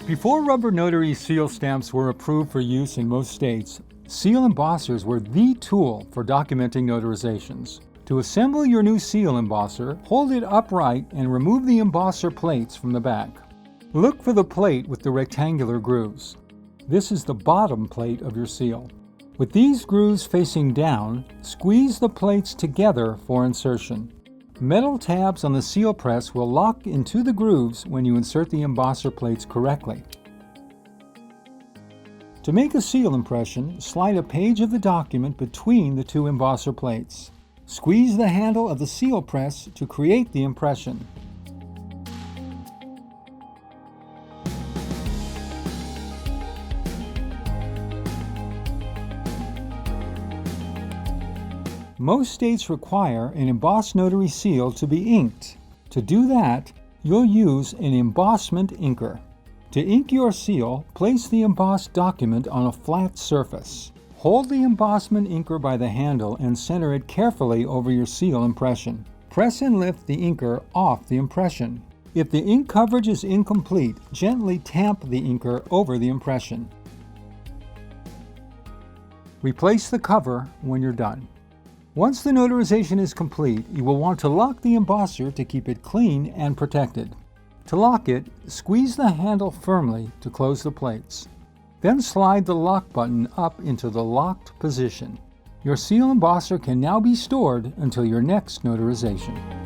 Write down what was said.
Before rubber notary seal stamps were approved for use in most states, seal embossers were the tool for documenting notarizations. To assemble your new seal embosser, hold it upright and remove the embosser plates from the back. Look for the plate with the rectangular grooves. This is the bottom plate of your seal. With these grooves facing down, squeeze the plates together for insertion. Metal tabs on the seal press will lock into the grooves when you insert the embosser plates correctly. To make a seal impression, slide a page of the document between the two embosser plates. Squeeze the handle of the seal press to create the impression. Most states require an embossed notary seal to be inked. To do that, you'll use an embossment inker. To ink your seal, place the embossed document on a flat surface. Hold the embossment inker by the handle and center it carefully over your seal impression. Press and lift the inker off the impression. If the ink coverage is incomplete, gently tamp the inker over the impression. Replace the cover when you're done. Once the notarization is complete, you will want to lock the embosser to keep it clean and protected. To lock it, squeeze the handle firmly to close the plates. Then slide the lock button up into the locked position. Your seal embosser can now be stored until your next notarization.